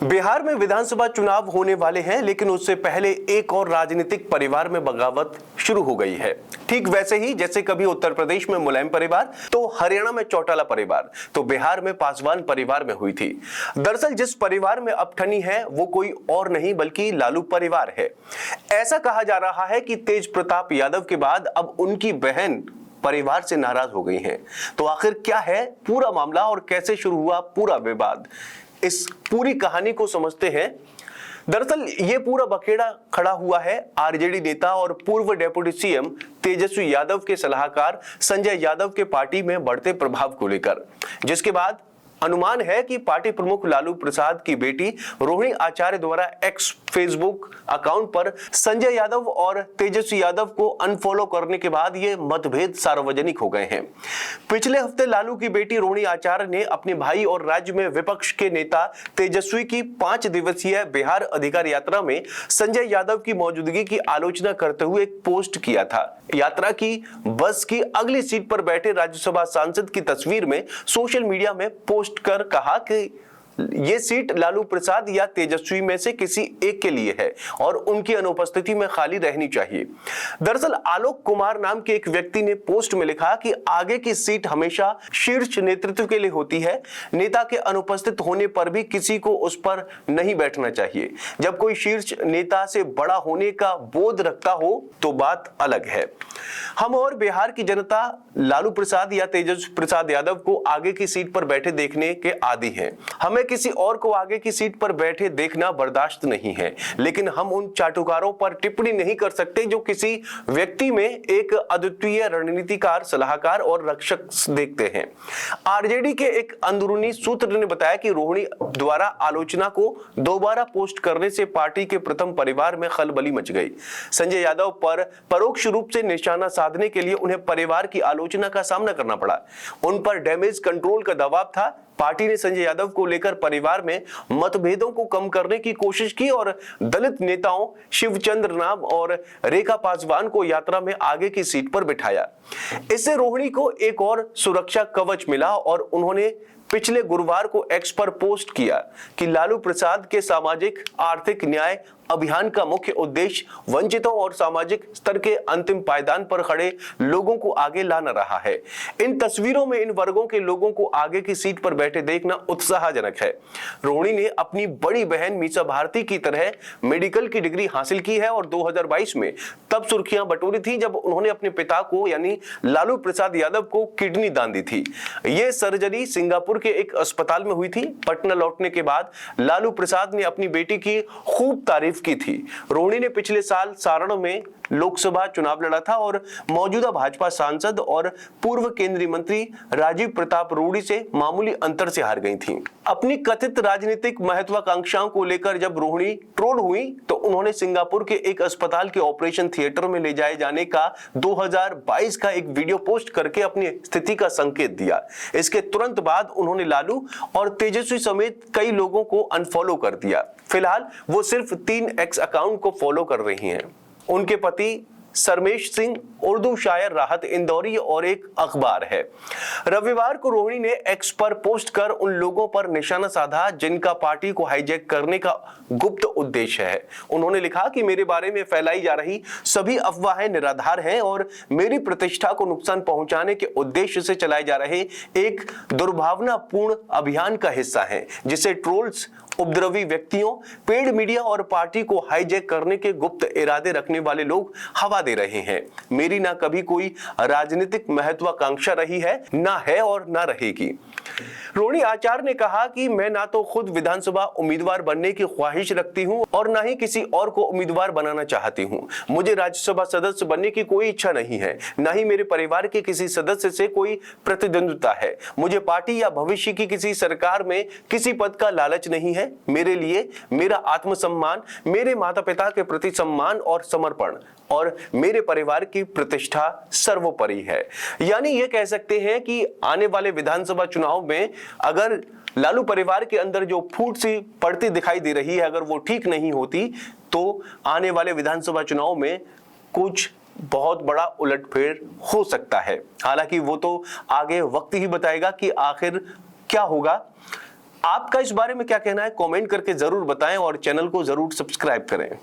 बिहार में विधानसभा चुनाव होने वाले हैं, लेकिन उससे पहले एक और राजनीतिक परिवार में बगावत शुरू हो गई है। ठीक वैसे ही जैसे कभी उत्तर प्रदेश में मुलायम परिवार, तो हरियाणा में चौटाला परिवार, तो बिहार में पासवान परिवार में हुई थी। दरअसल जिस परिवार में अब ठनी है वो कोई और नहीं बल्कि लालू परिवार है। ऐसा कहा जा रहा है कि तेज प्रताप यादव के बाद अब उनकी बहन परिवार से नाराज हो गई हैं। तो आखिर क्या है पूरा मामला और कैसे शुरू हुआ पूरा विवाद, इस पूरी कहानी को समझते हैं। दरअसल ये पूरा बखेड़ा खड़ा हुआ है आरजेडी नेता और पूर्व डेप्यूटी सीएम तेजस्वी यादव के सलाहकार संजय यादव के पार्टी में बढ़ते प्रभाव को लेकर, जिसके बाद अनुमान है कि पार्टी प्रमुख लालू प्रसाद की बेटी रोहिणी आचार्य द्वारा एक्स फेसबुक अकाउंट पर संजय यादव और तेजस्वी यादव को अनफॉलो करने के बाद ये मतभेद सार्वजनिक हो गए हैं। पिछले हफ्ते लालू की बेटी रोहिणी आचार्य ने अपने भाई और राज्य में विपक्ष के नेता तेजस्वी की 5 दिवसीय बिहार अधिकार यात्रा में संजय यादव की मौजूदगी की आलोचना करते हुए एक पोस्ट किया था। यात्रा की बस की अगली सीट पर बैठे राज्यसभा सांसद की तस्वीर में सोशल मीडिया में पोस्ट कर कहा कि ये सीट लालू प्रसाद या तेजस्वी में से किसी एक के लिए है और उनकी अनुपस्थिति में खाली रहनी चाहिए। दरअसल आलोक कुमार नाम के एक व्यक्ति ने पोस्ट में लिखा कि आगे की सीट हमेशा शीर्ष नेतृत्व के लिए होती है, नेता के अनुपस्थित होने पर भी किसी को उस पर नहीं बैठना चाहिए। जब कोई शीर्ष नेता से बड़ा होने का बोध रखता हो तो बात अलग है। हम और बिहार की जनता लालू प्रसाद या तेजस्वी प्रसाद यादव को आगे की सीट पर बैठे देखने के आदी हैं। हमें किसी और को आगे की सीट पर बैठे देखना बर्दाश्त नहीं है, लेकिन हम उन चाटुकारों पर टिप्पणी नहीं कर सकते जो किसी व्यक्ति में एक अद्वितीय रणनीतिकार, सलाहकार और रक्षक देखते हैं। आरजेडी के एक अंदरूनी सूत्र ने बताया कि रोहिणी द्वारा आलोचना को दोबारा पोस्ट करने से पार्टी के प्रथम परिवार में खलबली मच गई। संजय यादव पर परोक्ष रूप से निशाना साधने के लिए उन्हें परिवार की आलोचना का सामना करना पड़ा। उन पर डैमेज कंट्रोल का दबाव था। पार्टी ने संजय यादव को लेकर परिवार में मतभेदों को कम करने की कोशिश की और दलित नेताओं शिवचंद्र नाम और रेखा पासवान को यात्रा में आगे की सीट पर बिठाया। इससे रोहिणी को एक और सुरक्षा कवच मिला और उन्होंने पिछले गुरुवार को एक्स पर पोस्ट किया कि लालू प्रसाद के सामाजिक आर्थिक न्याय अभियान का मुख्य उद्देश्य वंचितों और सामाजिक स्तर के अंतिम पायदान पर खड़े लोगों को आगे लाना रहा है। इन तस्वीरों में इन वर्गों के लोगों को आगे की सीट पर बैठे देखना उत्साहजनक है। रोहिणी ने अपनी बड़ी बहन मीसा भारती की तरह मेडिकल की डिग्री हासिल की है और 2022 में तब सुर्खियां बटोरी थी जब उन्होंने अपने पिता को यानी लालू प्रसाद यादव को किडनी दान दी थी। यह सर्जरी सिंगापुर के एक अस्पताल में हुई थी। पटना लौटने के बाद लालू प्रसाद ने अपनी बेटी की खूब तारीफ की थी। रोहिणी ने पिछले साल सारण में लोकसभा चुनाव लड़ा था और मौजूदा भाजपा सांसद और पूर्व केंद्रीय मंत्री राजीव प्रताप रूडी से मामूली अंतर से हार गई थीं। अपनी कथित राजनीतिक महत्वाकांक्षाओं को लेकर जब रोहिणी ट्रोल हुई तो उन्होंने सिंगापुर के एक अस्पताल के ऑपरेशन थिएटर में ले जाए जाने का 2022 का एक वीडियो पोस्ट करके अपनी स्थिति का संकेत दिया। इसके तुरंत बाद उन्होंने लालू और तेजस्वी समेत कई लोगों को अनफॉलो कर दिया। फिलहाल वो सिर्फ 3 एक्स अकाउंट को फॉलो कर रही हैं। उनके पति सरमेश सिंह उर्दू शायर राहत इंदौरी और एक अखबार है। रविवार को रोहिणी ने एक्स पर पोस्ट कर उन लोगों पर निशाना साधा जिनका पार्टी को हाईजैक करने का गुप्त उद्देश्य है। उन्होंने लिखा कि मेरे बारे में फैलाई जा रही सभी अफवाहें निराधार हैं और मेरी प्रतिष्ठा को नुकसान पहुंचाने के उद्देश्य से चलाए जा रहे एक दुर्भावनापूर्ण अभियान का हिस्सा है, जिसे ट्रोल्स, उपद्रवी व्यक्तियों, पेड मीडिया और पार्टी को हाईजैक करने के गुप्त इरादे रखने वाले लोग हवा दे रहे हैं। मेरी ना कभी कोई राजनीतिक महत्वाकांक्षा रही है, ना है और ना रहेगी। रोहिणी आचार्य ने कहा कि मैं ना तो खुद विधानसभा उम्मीदवार बनने की ख्वाहिश रखती हूं और ना ही किसी और को उम्मीदवार बनाना चाहती हूं। मुझे राज्यसभा सदस्य बनने की कोई इच्छा नहीं है, ना ही मेरे परिवार के किसी सदस्य से कोई प्रतिद्वंद्विता है। मुझे पार्टी या भविष्य की किसी सरकार में किसी पद का लालच नहीं है। मेरे लिए मेरा आत्मसम्मान, मेरे माता पिता के प्रति सम्मान और समर्पण और मेरे परिवार की प्रतिष्ठा सर्वोपरि है। यानी ये कह सकते हैं कि आने वाले विधानसभा चुनाव में अगर लालू परिवार के अंदर जो फूट सी पड़ती दिखाई दे रही है, अगर वो ठीक नहीं होती तो आने वाले विधानसभा चुनाव में कुछ बहुत बड़ा उलटफेर हो सकता है। हालांकि वो तो आगे वक्त ही बताएगा कि आखिर क्या होगा। आपका इस बारे में क्या कहना है, कमेंट करके जरूर बताएं और चैनल को जरूर सब्सक्राइब करें।